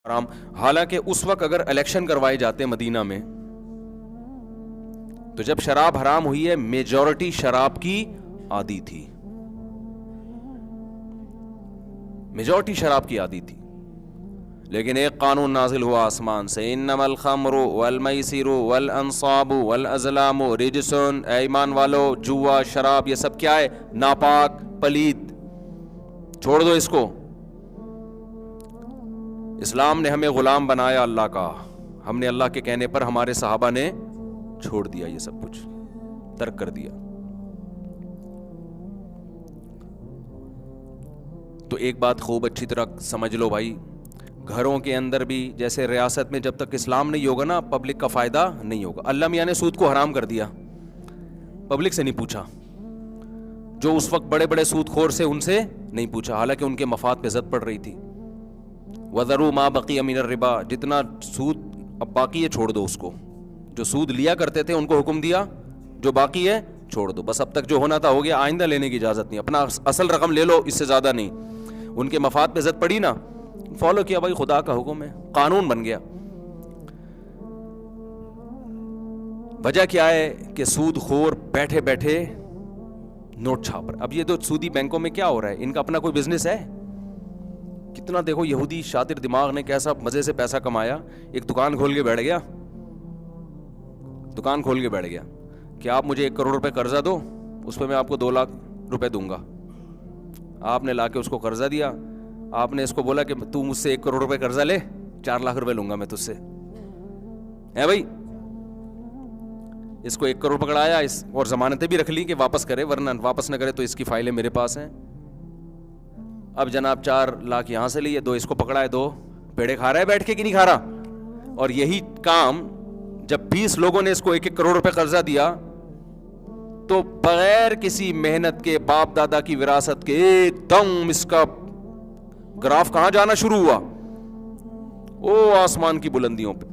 حرام. حالانکہ اس وقت اگر الیکشن کروائے جاتے مدینہ میں تو جب شراب حرام ہوئی ہے میجورٹی شراب کی عادی تھی, میجورٹی شراب کی عادی تھی. لیکن ایک قانون نازل ہوا آسمان سے, انما الخمر والمیسر والانصاب والازلام رجس. اے ایمان والو, جوا شراب یہ سب کیا ہے؟ ناپاک, پلید, چھوڑ دو اس کو. اسلام نے ہمیں غلام بنایا اللہ کا, ہم نے اللہ کے کہنے پر, ہمارے صحابہ نے چھوڑ دیا, یہ سب کچھ ترک کر دیا. تو ایک بات خوب اچھی طرح سمجھ لو بھائی, گھروں کے اندر بھی جیسے ریاست میں جب تک اسلام نہیں ہوگا نا پبلک کا فائدہ نہیں ہوگا. اللہ میاں نے سود کو حرام کر دیا, پبلک سے نہیں پوچھا, جو اس وقت بڑے بڑے سود خور سے ان سے نہیں پوچھا, حالانکہ ان کے مفاد پہ زد پڑ رہی تھی. وَذَرُوا مَا بَقِيَ مِنَ الرِّبَا, جتنا سود اب باقی ہے چھوڑ دو اس کو. جو سود لیا کرتے تھے ان کو حکم دیا جو باقی ہے چھوڑ دو, بس اب تک جو ہونا تھا ہو گیا, آئندہ لینے کی اجازت نہیں, اپنا اصل رقم لے لو, اس سے زیادہ نہیں. ان کے مفاد پہ زد پڑی نا, فالو کیا بھائی, خدا کا حکم ہے, قانون بن گیا. وجہ کیا ہے کہ سود خور بیٹھے بیٹھے نوٹ چھاپ رہے. اب یہ تو سودی بینکوں میں کیا ہو رہا ہے, ان کا اپنا کوئی بزنس ہے؟ کتنا دیکھو یہودی شاطر دماغ نے کیسا مزے سے پیسہ کمایا. ایک دکان کھول کے بیٹھ گیا, دکان کھول کے بیٹھ گیا کہ آپ مجھے 1 کروڑ روپے قرضہ دو, اس پہ میں آپ کو 2 لاکھ روپے دوں گا. آپ نے لا کے اس کو قرضہ دیا, آپ نے اس کو بولا کہ تو مجھ سے 1 کروڑ روپے قرضہ لے, 4 لاکھ روپے لوں گا میں تجھ سے, ہے بھائی. اس کو 1 کروڑ پکڑایا, اس اور ضمانتیں بھی رکھ لی کہ واپس کرے, ورنہ واپس نہ کرے تو اس کی فائلیں میرے پاس ہیں. اب جناب 4 لاکھ یہاں سے لیے, 2 اس کو پکڑائے, 2 پیڑے کھا رہا ہے بیٹھ کے کہ نہیں کھا رہا. اور یہی کام جب 20 لوگوں نے اس کو 1-1 کروڑ روپے قرضہ دیا تو بغیر کسی محنت کے, باپ دادا کی وراثت کے, ایک دم اس کا گراف کہاں جانا شروع ہوا, او آسمان کی بلندیوں پہ.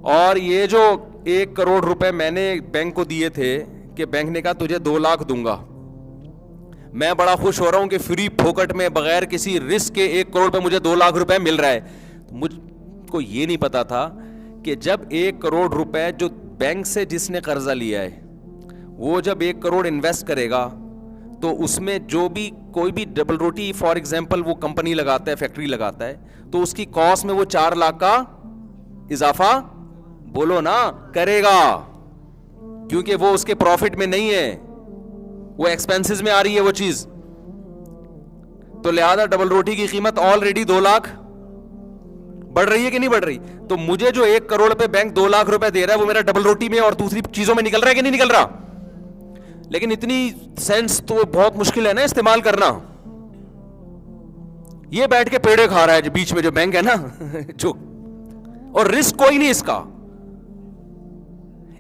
اور یہ جو 1 کروڑ روپے میں نے بینک کو دیے تھے کہ بینک نے کہا تجھے 2 لاکھ دوں گا, میں بڑا خوش ہو رہا ہوں کہ فری پھوکٹ میں بغیر کسی رسک کے 1 کروڑ پہ مجھے 2 لاکھ روپے مل رہا ہے. مجھ کو یہ نہیں پتا تھا کہ جب 1 کروڑ روپے جو بینک سے جس نے قرضہ لیا ہے وہ جب 1 کروڑ انویسٹ کرے گا تو اس میں جو بھی کوئی بھی ڈبل روٹی فار ایگزامپل وہ کمپنی لگاتا ہے, فیکٹری لگاتا ہے, تو اس کی کاسٹ میں وہ 4 لاکھ کا اضافہ بولو نا کرے گا, کیونکہ وہ اس کے پروفٹ میں نہیں ہے, وہ ایکسپینسز میں آ رہی ہے وہ چیز. تو لہذا ڈبل روٹی کی قیمت آلریڈی 2 لاکھ بڑھ رہی ہے کہ نہیں بڑھ رہی. تو مجھے جو 1 کروڑ پہ بینک 2 لاکھ روپے دے رہا ہے وہ میرا ڈبل روٹی میں اور دوسری چیزوں میں نکل رہا ہے کہ نہیں نکل رہا. لیکن اتنی سینس تو بہت مشکل ہے نا استعمال کرنا. یہ بیٹھ کے پیڑے کھا رہا ہے جو بیچ میں جو بینک ہے نا جو, اور رسک کوئی نہیں اس کا.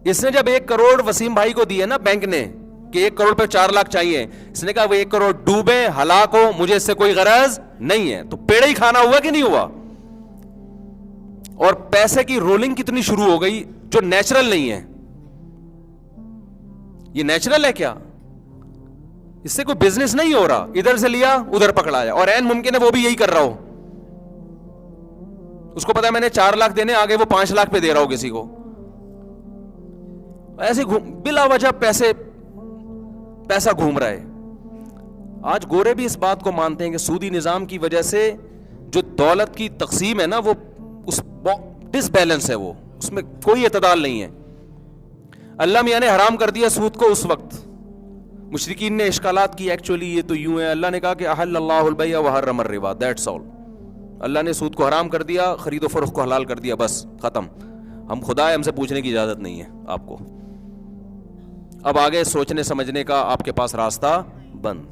اس نے جب 1 کروڑ وسیم بھائی کو دی ہے نا بینک نے کہ 1 کروڑ پہ 4 لاکھ چاہیے, اس نے کہا وہ 1 کروڑ ڈوبے ہلاک ہو, مجھے اس سے کوئی غرض نہیں ہے. تو پیڑے ہی کھانا ہوا کہ نہیں ہوا. اور پیسے کی رولنگ کتنی شروع ہو گئی جو نیچرل نہیں ہے. یہ نیچرل ہے کیا؟ اس سے کوئی بزنس نہیں ہو رہا, ادھر سے لیا ادھر پکڑایا, اور عین ممکن ہے وہ بھی یہی کر رہا ہو. اس کو پتا ہے میں نے 4 لاکھ دینے, آگے وہ 5 لاکھ پہ دے رہا ہو کسی کو. ایسے بلا وجہ پیسہ گھوم رہا ہے. آج گورے بھی اس بات کو مانتے ہیں کہ سودی نظام کی وجہ سے جو دولت کی تقسیم ہے نا وہ اس ڈس بیلنس ہے, وہ اس میں کوئی اعتدال نہیں ہے. اللہ میاں نے حرام کر دیا سود کو اس وقت. مشرکین نے اشکالات کی, ایکچولی یہ تو یوں ہے, اللہ نے کہا کہ احل اللہ البیع وحرم الربا, دیٹس آل. اللہ نے سود کو حرام کر دیا, خرید و فروخت کو حلال کر دیا, بس ختم. ہم خدا ہے, ہم سے پوچھنے کی اجازت نہیں ہے آپ کو. اب آگے سوچنے سمجھنے کا آپ کے پاس راستہ بند,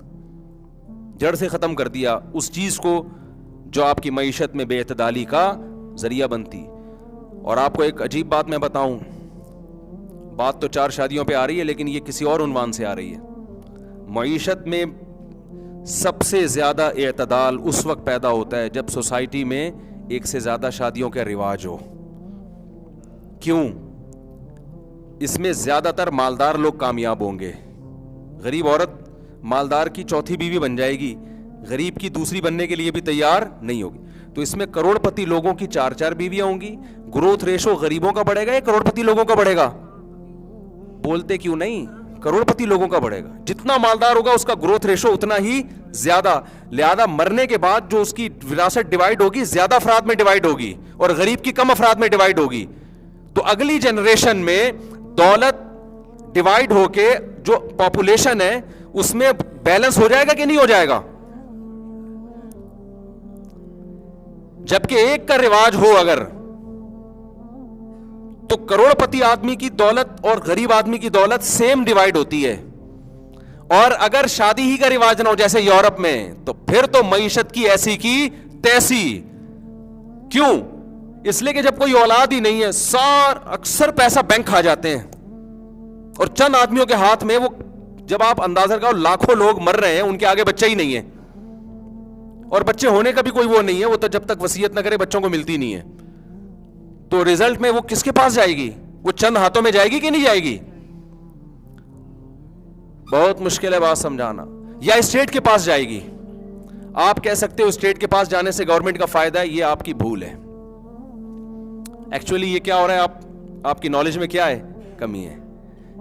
جڑ سے ختم کر دیا اس چیز کو جو آپ کی معیشت میں بے اعتدالی کا ذریعہ بنتی. اور آپ کو ایک عجیب بات میں بتاؤں, بات تو 4 شادیوں پہ آ رہی ہے لیکن یہ کسی اور عنوان سے آ رہی ہے. معیشت میں سب سے زیادہ اعتدال اس وقت پیدا ہوتا ہے جب سوسائٹی میں 1 سے زیادہ شادیوں کا رواج ہو. کیوں؟ اس میں زیادہ تر مالدار لوگ کامیاب ہوں گے. غریب عورت مالدار کی چوتھی بیوی بن جائے گی, غریب کی دوسری بننے کے لیے بھی تیار نہیں ہوگی. تو اس میں کروڑپتی لوگوں کی 4 بیویاں ہوں گی. گروتھ ریشو غریبوں کا بڑھے گا یا کروڑپتی لوگوں کا بڑھے گا؟ بولتے کیوں نہیں؟ کروڑپتی لوگوں کا بڑھے گا. جتنا مالدار ہوگا اس کا گروتھ ریشو اتنا ہی زیادہ. لہذا مرنے کے بعد جو اس کی وراثت ڈیوائڈ ہوگی زیادہ افراد میں ڈیوائڈ ہوگی اور غریب کی کم افراد میں ڈیوائڈ ہوگی. تو اگلی جنریشن میں دولت ڈیوائڈ ہو کے جو پاپولیشن ہے اس میں بیلنس ہو جائے گا کہ نہیں ہو جائے گا؟ جبکہ ایک کا رواج ہو اگر تو کروڑپتی آدمی کی دولت اور غریب آدمی کی دولت سیم ڈیوائڈ ہوتی ہے. اور اگر شادی ہی کا رواج نہ ہو جیسے یورپ میں تو پھر تو معیشت کی ایسی کی تیسی. کیوں؟ اس لیے کہ جب کوئی اولاد ہی نہیں ہے اکثر پیسہ بینک کھا جاتے ہیں اور چند آدمیوں کے ہاتھ میں وہ, جب آپ اندازہ لگاؤ لاکھوں لوگ مر رہے ہیں ان کے آگے بچہ ہی نہیں ہے اور بچے ہونے کا بھی کوئی وہ نہیں ہے, وہ تو جب تک وصیت نہ کرے بچوں کو ملتی نہیں ہے. تو ریزلٹ میں وہ کس کے پاس جائے گی؟ وہ چند ہاتھوں میں جائے گی کہ نہیں جائے گی؟ بہت مشکل ہے بات سمجھانا. یا اسٹیٹ کے پاس جائے گی. آپ کہہ سکتے ہو اسٹیٹ کے پاس جانے سے گورنمنٹ کا فائدہ ہے, یہ آپ کی بھول ہے. ایکچولی یہ کیا ہو رہا ہے, آپ کی نالج میں کیا ہے کمی ہے.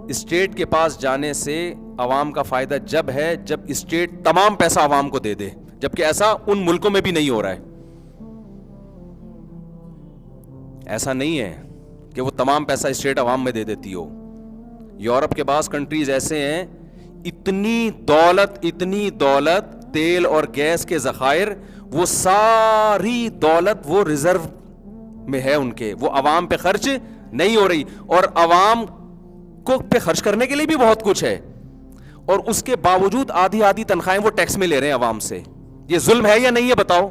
اسٹیٹ کے پاس جانے سے عوام کا فائدہ جب ہے جب اسٹیٹ تمام پیسہ عوام کو دے دے, جبکہ ایسا ان ملکوں میں بھی نہیں ہو رہا ہے. ایسا نہیں ہے کہ وہ تمام پیسہ اسٹیٹ عوام میں دے دیتی ہو. یورپ کے بعض کنٹریز ایسے ہیں اتنی دولت تیل اور گیس کے ذخائر, وہ ساری دولت وہ ریزرو میں ہے ان کے, وہ عوام پہ خرچ نہیں ہو رہی. اور عوام کو پہ خرچ کرنے کے لیے بھی بہت کچھ ہے اور اس کے باوجود آدھی تنخواہیں وہ ٹیکس میں لے رہے ہیں عوام سے. یہ ظلم ہے یا نہیں ہے بتاؤ؟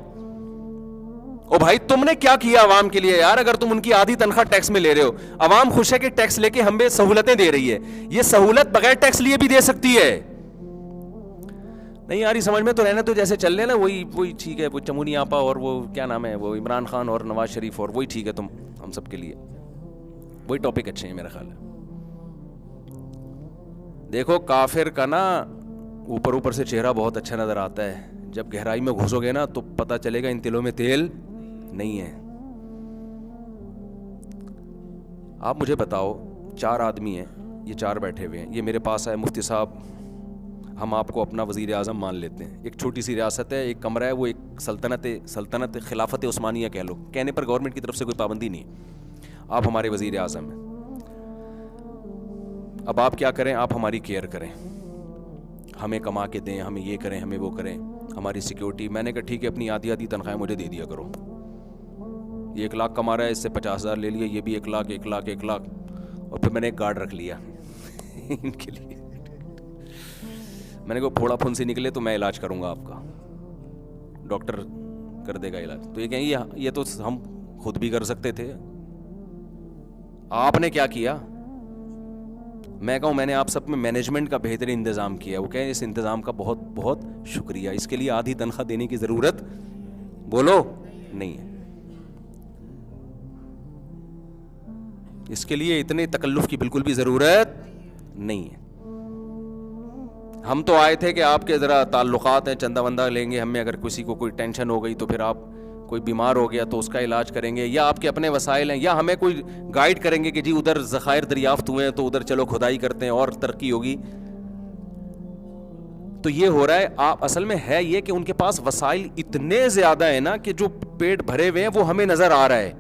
او بھائی تم نے کیا کیا عوام کے لیے یار, اگر تم ان کی آدھی تنخواہ ٹیکس میں لے رہے ہو. عوام خوش ہے کہ ٹیکس لے کے ہمیں سہولتیں دے رہی ہے, یہ سہولت بغیر ٹیکس لیے بھی دے سکتی ہے. نہیں یار سمجھ میں تو رہنا, تو جیسے چل رہے نا وہی ٹھیک ہے. وہ چمونی آپا اور وہ کیا نام ہے وہ عمران خان اور نواز شریف اور وہی ٹھیک ہے, تم ہم سب کے لیے وہی ٹاپک اچھے ہیں میرا خیال ہے. دیکھو کافر کا نا اوپر سے چہرہ بہت اچھا نظر آتا ہے, جب گہرائی میں گھسو گے نا تو پتہ چلے گا ان تلوں میں تیل نہیں ہے. آپ مجھے بتاؤ 4 آدمی ہیں, یہ 4 بیٹھے ہوئے ہیں, یہ میرے پاس آئے مفتی صاحب ہم آپ کو اپنا وزیر اعظم مان لیتے ہیں. ایک چھوٹی سی ریاست ہے, ایک کمرہ ہے, وہ ایک سلطنت خلافت عثمانیہ کہہ لو, کہنے پر گورنمنٹ کی طرف سے کوئی پابندی نہیں ہے. آپ ہمارے وزیر اعظم ہیں. اب آپ کیا کریں, آپ ہماری کیئر کریں, ہمیں کما کے دیں, ہمیں یہ کریں, ہمیں وہ کریں, ہماری سیکیورٹی. میں نے کہا ٹھیک ہے اپنی آدھی تنخواہیں مجھے دے دیا کرو. یہ 1 لاکھ کما رہا ہے, اس سے 50,000 لے لیا, یہ بھی 1 لاکھ. اور پھر میں نے ایک گارڈ رکھ لیا ان کے لیے. میں نے کہا پھوڑا پھنسی نکلے تو میں علاج کروں گا آپ کا, ڈاکٹر کر دے گا علاج. تو یہ کہیں یہ تو ہم خود بھی کر سکتے تھے, آپ نے کیا کیا؟ میں کہوں میں نے آپ سب میں مینجمنٹ کا بہترین انتظام کیا. وہ کہیں اس انتظام کا بہت بہت شکریہ, اس کے لیے آدھی تنخواہ دینے کی ضرورت بولو نہیں ہے, اس کے لیے اتنے تکلف کی بالکل بھی ضرورت نہیں ہے. ہم تو آئے تھے کہ آپ کے ذرا تعلقات ہیں, چندہ وندہ لیں گے ہمیں, اگر کسی کو کوئی ٹینشن ہو گئی تو پھر آپ کوئی بیمار ہو گیا تو اس کا علاج کریں گے, یا آپ کے اپنے وسائل ہیں, یا ہمیں کوئی گائیڈ کریں گے کہ جی ادھر ذخائر دریافت ہوئے ہیں تو ادھر چلو کھدائی کرتے ہیں اور ترقی ہوگی. تو یہ ہو رہا ہے. آپ اصل میں ہے یہ کہ ان کے پاس وسائل اتنے زیادہ ہیں نا کہ جو پیٹ بھرے ہوئے ہیں وہ ہمیں نظر آ رہا ہے.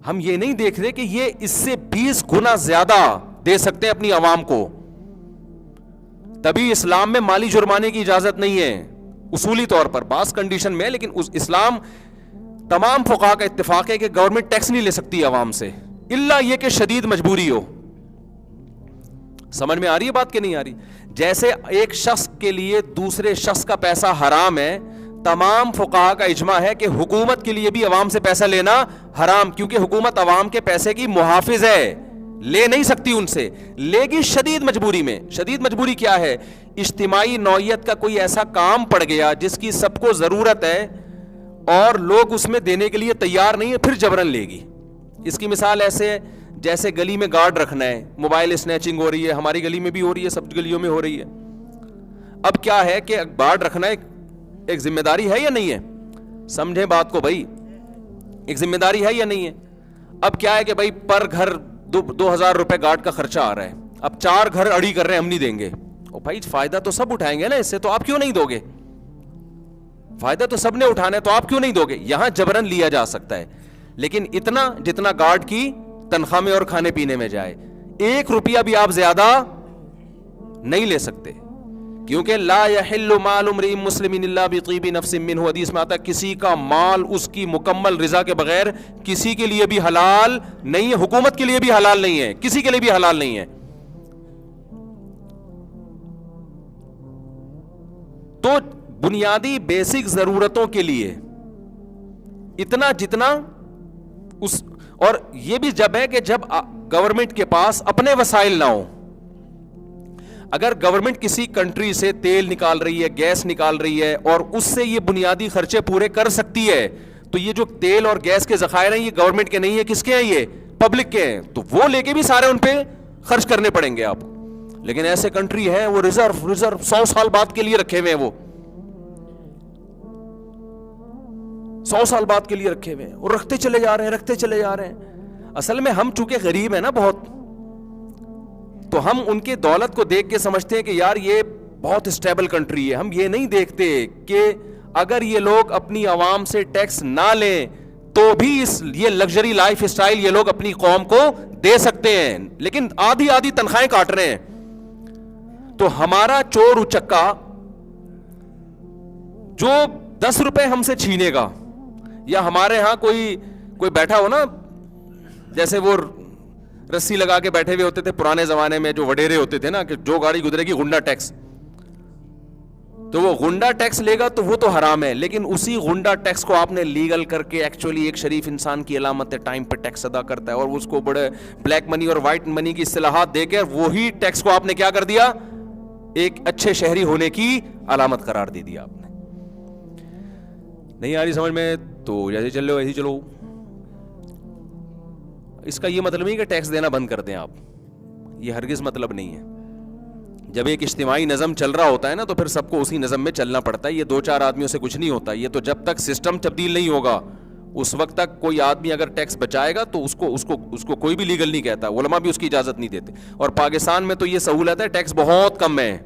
ہم یہ نہیں دیکھ رہے کہ یہ اس سے 20 گنا زیادہ دے سکتے ہیں اپنی عوام کو. تبھی اسلام میں مالی جرمانے کی اجازت نہیں ہے اصولی طور پر, بعض کنڈیشن میں, لیکن اسلام تمام فقہا کا اتفاق ہے کہ گورنمنٹ ٹیکس نہیں لے سکتی عوام سے, الا یہ کہ شدید مجبوری ہو. سمجھ میں آ رہی ہے بات کہ نہیں آ رہی؟ جیسے ایک شخص کے لیے دوسرے شخص کا پیسہ حرام ہے, تمام فقہا کا اجماع ہے کہ حکومت کے لیے بھی عوام سے پیسہ لینا حرام, کیونکہ حکومت عوام کے پیسے کی محافظ ہے, لے نہیں سکتی ان سے, لے گی شدید مجبوری میں. شدید مجبوری کیا ہے؟ اجتماعی نوعیت کا کوئی ایسا کام پڑ گیا جس کی سب کو ضرورت ہے اور لوگ اس میں دینے کے لیے تیار نہیں ہے, پھر جبرن لے گی. اس کی مثال ایسے ہے جیسے گلی میں گارڈ رکھنا ہے, موبائل اسنیچنگ ہو رہی ہے, ہماری گلی میں بھی ہو رہی ہے, سب گلیوں میں ہو رہی ہے. اب کیا ہے کہ گارڈ رکھنا ایک ذمہ داری ہے یا نہیں ہے؟ سمجھیں بات کو بھائی, ایک ذمہ داری ہے یا نہیں ہے؟ اب کیا ہے کہ بھائی پر گھر 2000 روپے گارڈ کا خرچہ آ رہا ہے, اب 4 گھر اڑی کر رہے ہیں ہم نہیں دیں گے, اور بھائی فائدہ تو سب اٹھائیں گے نا اس سے, تو آپ کیوں نہیں دو گے؟ فائدہ تو سب نے اٹھانا ہے, تو آپ کیوں نہیں دو گے؟ یہاں جبرن لیا جا سکتا ہے, لیکن اتنا جتنا گارڈ کی تنخواہ میں اور کھانے پینے میں جائے, 1 روپیہ بھی آپ زیادہ نہیں لے سکتے, کیونکہ لا یحل مال امرئ مسلم الا بطیب نفس منہ, حدیث میں آتا ہے کسی کا مال اس کی مکمل رضا کے بغیر کسی کے لیے بھی حلال نہیں ہے, حکومت کے لیے بھی حلال نہیں ہے, کسی کے لیے بھی حلال نہیں ہے. تو بنیادی بیسک ضرورتوں کے لیے اتنا جتنا اس, اور یہ بھی جب ہے کہ جب گورنمنٹ کے پاس اپنے وسائل نہ ہو. اگر گورنمنٹ کسی کنٹری سے تیل نکال رہی ہے, گیس نکال رہی ہے, اور اس سے یہ بنیادی خرچے پورے کر سکتی ہے, تو یہ جو تیل اور گیس کے ذخائر ہیں یہ گورنمنٹ کے نہیں ہے, کس کے ہیں؟ یہ پبلک کے ہیں, تو وہ لے کے بھی سارے ان پہ خرچ کرنے پڑیں گے آپ. لیکن ایسے کنٹری ہیں وہ ریزرو 100 سال بعد کے لیے رکھے ہوئے ہیں, وہ 100 سال بعد کے لیے رکھے ہوئے ہیں, اور رکھتے چلے جا رہے ہیں. اصل میں ہم چونکہ غریب ہیں نا بہت, تو ہم ان کے دولت کو دیکھ کے سمجھتے ہیں کہ یار یہ بہت اسٹیبل کنٹری ہے. ہم یہ نہیں دیکھتے کہ اگر یہ لوگ اپنی عوام سے ٹیکس نہ لیں تو بھی یہ لگژری لائف اسٹائل یہ لوگ اپنی قوم کو دے سکتے ہیں, لیکن آدھی تنخواہیں کاٹ رہے ہیں. تو ہمارا چور اچکا جو 10 روپے ہم سے چھینے گا, یا ہمارے ہاں کوئی بیٹھا ہو نا, جیسے وہ رسی لگا کے بیٹھے ہوئے ہوتے تھے پرانے زمانے میں, جو وڈیرے ہوتے تھے نا, کہ جو گاڑی گزرے گی غنڈہ ٹیکس, تو وہ غنڈہ ٹیکس لے گا تو وہ تو حرام ہے, لیکن اسی غنڈہ ٹیکس کو آپ نے لیگل کر کے ایکچولی ایک شریف انسان کی علامت ہے, ٹائم پہ ٹیکس ادا کرتا ہے, اور اس کو بڑے بلیک منی اور وائٹ منی کی اصطلاحات دے کر وہی ٹیکس کو آپ نے کیا کر دیا, ایک اچھے شہری ہونے کی علامت قرار دے دیا آپ نے. نہیں آ رہی سمجھ میں؟ تو جیسے چل رہے ہو ایسے چلو. اس کا یہ مطلب نہیں کہ ٹیکس دینا بند کر دیں آپ, یہ ہرگز مطلب نہیں ہے. جب ایک اجتماعی نظم چل رہا ہوتا ہے نا, تو پھر سب کو اسی نظم میں چلنا پڑتا ہے. یہ 2-4 آدمیوں سے کچھ نہیں ہوتا. یہ تو جب تک سسٹم تبدیل نہیں ہوگا اس وقت تک کوئی آدمی اگر ٹیکس بچائے گا تو اس کو کوئی بھی لیگل نہیں کہتا, علماء بھی اس کی اجازت نہیں دیتے. اور پاکستان میں تو یہ سہولت ہے, ٹیکس بہت کم ہے.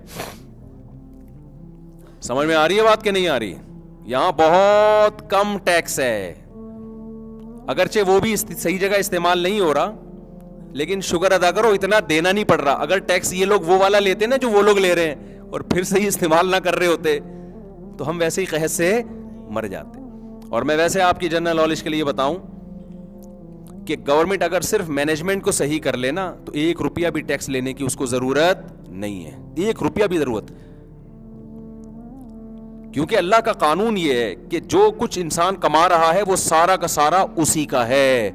سمجھ میں آ رہی ہے بات کہ نہیں آ رہی؟ یہاں بہت کم ٹیکس ہے, اگرچہ وہ بھی صحیح جگہ استعمال نہیں ہو رہا, لیکن شکر ادا کرو اتنا دینا نہیں پڑ رہا. اگر ٹیکس یہ لوگ وہ والا لیتے نا جو وہ لوگ لے رہے ہیں, اور پھر صحیح استعمال نہ کر رہے ہوتے, تو ہم ویسے ہی قحط سے مر جاتے. اور میں ویسے آپ کی جنرل نالج کے لیے بتاؤں کہ گورنمنٹ اگر صرف مینجمنٹ کو صحیح کر لینا تو 1 روپیہ بھی ٹیکس لینے کی اس کو ضرورت نہیں ہے, 1 روپیہ بھی ضرورت. کیونکہ اللہ کا قانون یہ ہے کہ جو کچھ انسان کما رہا ہے وہ سارا کا سارا اسی کا ہے.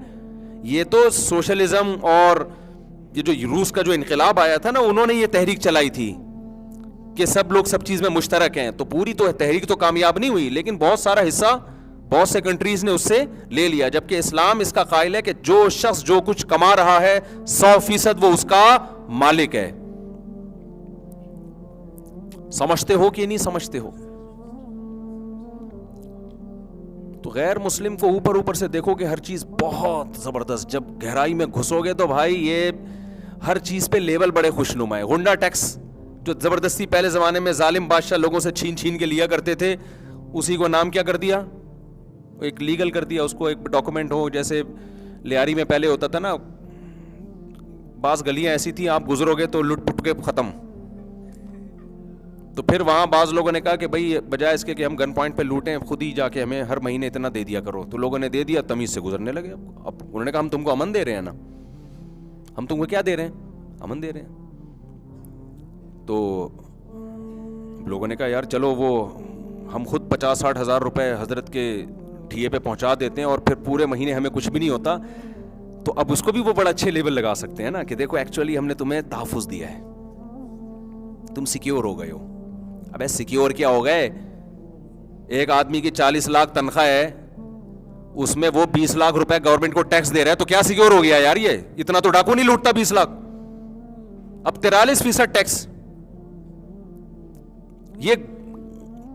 یہ تو سوشلزم اور یہ جو روس کا جو انقلاب آیا تھا نا, انہوں نے یہ تحریک چلائی تھی کہ سب لوگ سب چیز میں مشترک ہیں, تو پوری تو تحریک تو کامیاب نہیں ہوئی, لیکن بہت سارا حصہ بہت سے کنٹریز نے اس سے لے لیا. جبکہ اسلام اس کا قائل ہے کہ جو شخص جو کچھ کما رہا ہے 100% وہ اس کا مالک ہے. سمجھتے ہو کہ نہیں سمجھتے ہو؟ تو غیر مسلم کو اوپر سے دیکھو کہ ہر چیز بہت زبردست, جب گہرائی میں گھسو گے تو بھائی یہ ہر چیز پہ لیول بڑے خوشنما ہے. غنڈہ ٹیکس جو زبردستی پہلے زمانے میں ظالم بادشاہ لوگوں سے چھین کے لیا کرتے تھے, اسی کو نام کیا کر دیا, ایک لیگل کر دیا اس کو, ایک ڈاکومنٹ ہو. جیسے لیاری میں پہلے ہوتا تھا نا, بعض گلیاں ایسی تھیں آپ گزرو گے تو لٹ پٹ کے ختم. تو پھر وہاں بعض لوگوں نے کہا کہ بھائی بجائے اس کے کہ ہم گن پوائنٹ پہ لوٹیں, خود ہی جا کے ہمیں ہر مہینے اتنا دے دیا کرو. تو لوگوں نے دے دیا, تمیز سے گزرنے لگے. اب انہوں نے کہا ہم تم کو امن دے رہے ہیں نا, ہم تم کو کیا دے رہے ہیں, امن دے رہے ہیں. تو لوگوں نے کہا یار چلو وہ ہم خود 50-60 ہزار روپے حضرت کے ٹھیے پہ پہنچا دیتے ہیں اور پھر پورے مہینے ہمیں کچھ بھی نہیں ہوتا. تو اب اس کو بھی وہ بڑا اچھے لیول لگا سکتے ہیں نا کہ دیکھو ایکچولی ہم نے تمہیں تحفظ دیا ہے, تم سیکیور ہو گئے ہو. ابے سیکیور کیا ہو گئے؟ ایک آدمی کی 40 لاکھ تنخواہ ہے, اس میں وہ 20 لاکھ روپے گورنمنٹ کو ٹیکس دے رہا ہے, تو کیا سیکیور ہو گیا یار؟ یہ اتنا تو ڈاکو نہیں لوٹتا 20 لاکھ. اب 43% ٹیکس, یہ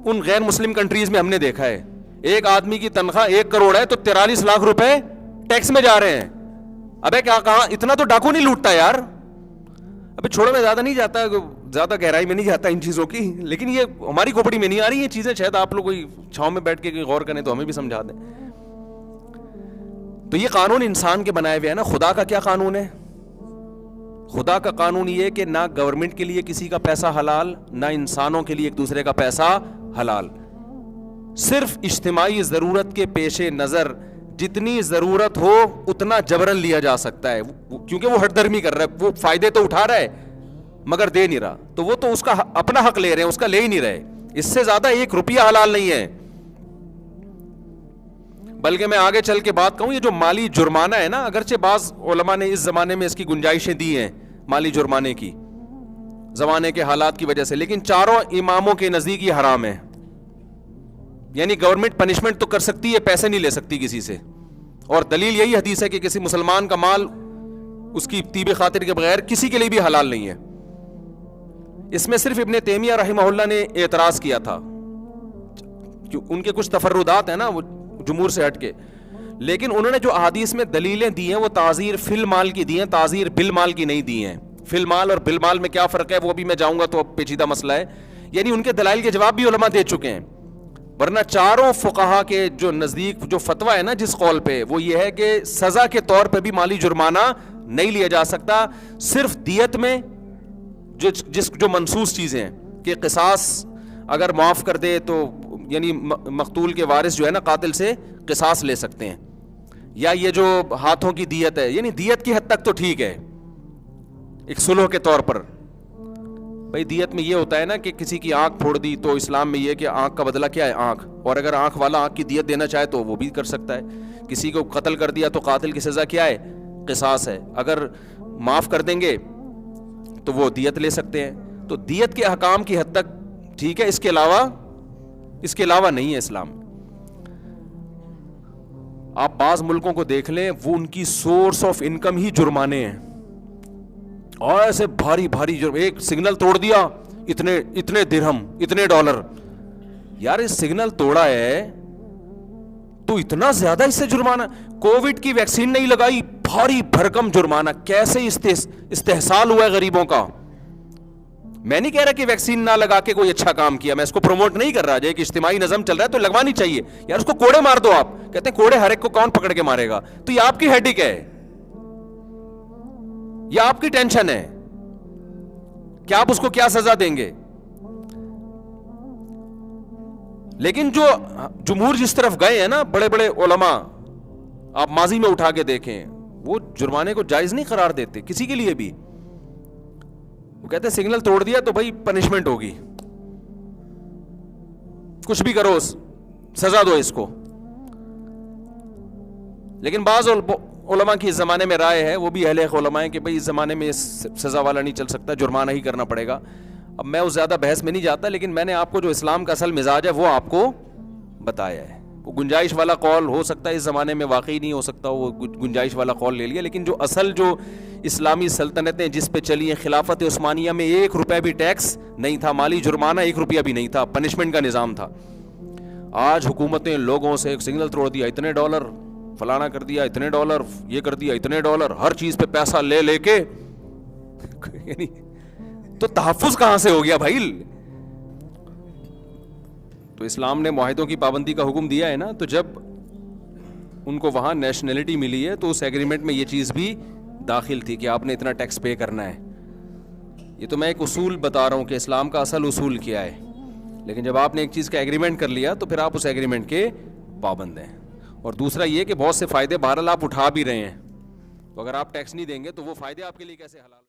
ان غیر مسلم کنٹریز میں ہم نے دیکھا ہے ایک آدمی کی تنخواہ 1 کروڑ ہے تو 43 لاکھ روپے ٹیکس میں جا رہے ہیں. ابے کیا کہاں اتنا تو ڈاکو نہیں لوٹتا یار. ابھی چھوڑو, میں زیادہ نہیں جاتا, زیادہ گہرائی میں نہیں جاتا ان چیزوں کی, لیکن یہ ہماری کھوپڑی میں نہیں آ رہی یہ چیزیں, شاید آپ لوگ کوئی چھاؤں میں بیٹھ کے غور کریں تو ہمیں بھی سمجھا دیں. تو یہ قانون انسان کے بنائے ہوئے ہیں نا. خدا کا کیا قانون ہے؟ خدا کا قانون یہ ہے کہ نہ گورنمنٹ کے لیے کسی کا پیسہ حلال, نہ انسانوں کے لیے ایک دوسرے کا پیسہ حلال. صرف اجتماعی ضرورت کے پیش نظر جتنی ضرورت ہو اتنا جبرن لیا جا سکتا ہے, کیونکہ وہ ہٹ درمی کر رہا ہے, وہ فائدے تو اٹھا رہا ہے مگر دے نہیں رہا, تو وہ تو اس کا اپنا حق لے رہے ہیں, اس کا لے ہی نہیں رہے. اس سے زیادہ 1 روپیہ حلال نہیں ہے. بلکہ میں آگے چل کے بات کہوں, یہ جو مالی جرمانہ ہے نا, اگرچہ بعض علماء نے اس زمانے میں اس کی گنجائشیں دی ہیں مالی جرمانے کی زمانے کے حالات کی وجہ سے, لیکن چاروں اماموں کے نزدیک یہ حرام ہے. یعنی گورنمنٹ پنشمنٹ تو کر سکتی ہے, پیسے نہیں لے سکتی کسی سے, اور دلیل یہی حدیث ہے کہ کسی مسلمان کا مال اس کی طیب خاطر کے بغیر کسی کے لیے بھی حلال نہیں ہے. اس میں صرف ابن تیمیہ رحمہ اللہ نے اعتراض کیا تھا, ان کے کچھ تفردات ہیں نا وہ جمہور سے ہٹ کے, لیکن انہوں نے جو احادیث میں دلیلیں دی ہیں وہ تعزیر فی المال کی دی ہیں, تعزیر بالمال کی نہیں دی ہیں. فی المال اور بالمال میں کیا فرق ہے وہ بھی میں جاؤں گا تو اب پیچیدہ مسئلہ ہے, یعنی ان کے دلائل کے جواب بھی علماء دے چکے ہیں. ورنہ چاروں فقہا کے جو نزدیک جو فتویٰ ہے نا جس قول پہ, وہ یہ ہے کہ سزا کے طور پہ بھی مالی جرمانہ نہیں لیا جا سکتا, صرف دیت میں جو منصوص چیزیں ہیں کہ قصاص اگر معاف کر دے تو یعنی مقتول کے وارث جو ہے نا قاتل سے قصاص لے سکتے ہیں, یا یہ جو ہاتھوں کی دیت ہے, یعنی دیت کی حد تک تو ٹھیک ہے ایک صلح کے طور پر. بھائی دیت میں یہ ہوتا ہے نا کہ کسی کی آنکھ پھوڑ دی تو اسلام میں یہ کہ آنکھ کا بدلہ کیا ہے آنکھ, اور اگر آنکھ والا آنکھ کی دیت دینا چاہے تو وہ بھی کر سکتا ہے. کسی کو قتل کر دیا تو قاتل کی سزا کیا ہے؟ قصاص ہے. اگر معاف کر دیں گے تو وہ دیت لے سکتے ہیں. تو دیت کے احکام کی حد تک ٹھیک ہے, اس کے علاوہ نہیں ہے اسلام. آپ بعض ملکوں کو دیکھ لیں, وہ ان کی سورس آف انکم ہی جرمانے ہیں, اور ایسے بھاری بھاری جرم. ایک سگنل توڑ دیا اتنے درہم اتنے ڈالر. یار اس سگنل توڑا ہے تو اتنا زیادہ اس سے جرمانہ. کووڈ کی ویکسین نہیں لگائی, بھاری بھرکم جرمانہ. کیسے استحصال ہوا ہے غریبوں کا. میں نہیں کہہ رہا کہ ویکسین نہ لگا کے کوئی اچھا کام کیا, میں اس کو پروموٹ نہیں کر رہا. جو ایک اجتماعی نظم چل رہا ہے تو لگوانی چاہیے یار. اس کو کوڑے مار دو. آپ کہتے ہیں کوڑے ہر ایک کو کون پکڑ کے مارے گا, تو یہ آپ کی ہیڈک ہے, یہ آپ کی ٹینشن ہے کہ آپ اس کو کیا سزا دیں گے. لیکن جو جمہور جس طرف گئے ہیں نا بڑے بڑے علماء, آپ ماضی میں اٹھا کے دیکھیں, وہ جرمانے کو جائز نہیں قرار دیتے کسی کے لیے بھی. وہ کہتے ہیں سگنل توڑ دیا تو بھائی پنشمنٹ ہوگی, کچھ بھی کرو سزا دو اس کو. لیکن بعض علماء کی اس زمانے میں رائے ہے, وہ بھی اہل علماء ہیں, کہ بھائی اس زمانے میں سزا والا نہیں چل سکتا, جرمانہ ہی کرنا پڑے گا. اب میں اس زیادہ بحث میں نہیں جاتا, لیکن میں نے آپ کو جو اسلام کا اصل مزاج ہے وہ آپ کو بتایا ہے. وہ گنجائش والا قول ہو سکتا ہے اس زمانے میں واقعی نہیں ہو سکتا, وہ گنجائش والا قول لے لیا, لیکن جو اصل جو اسلامی سلطنتیں جس پہ چلی ہیں, خلافت عثمانیہ میں 1 روپے بھی ٹیکس نہیں تھا, مالی جرمانہ 1 روپیہ بھی نہیں تھا, پنشمنٹ کا نظام تھا. آج حکومتیں لوگوں سے ایک سگنل توڑ دیا اتنے ڈالر, فلانا کر دیا اتنے ڈالر, یہ کر دیا اتنے ڈالر, ہر چیز پہ پیسہ لے کے یعنی تو تحفظ کہاں سے ہو گیا بھائی. تو اسلام نے معاہدوں کی پابندی کا حکم دیا ہے نا, تو جب ان کو وہاں نیشنلٹی ملی ہے تو اس ایگریمنٹ میں یہ چیز بھی داخل تھی کہ آپ نے اتنا ٹیکس پے کرنا ہے. یہ تو میں ایک اصول بتا رہا ہوں کہ اسلام کا اصل اصول کیا ہے, لیکن جب آپ نے ایک چیز کا ایگریمنٹ کر لیا تو پھر آپ اس ایگریمنٹ کے پابند ہیں. اور دوسرا یہ کہ بہت سے فائدے بہرحال آپ اٹھا بھی رہے ہیں, تو اگر آپ ٹیکس نہیں دیں گے تو وہ فائدے آپ کے لیے کیسے حلال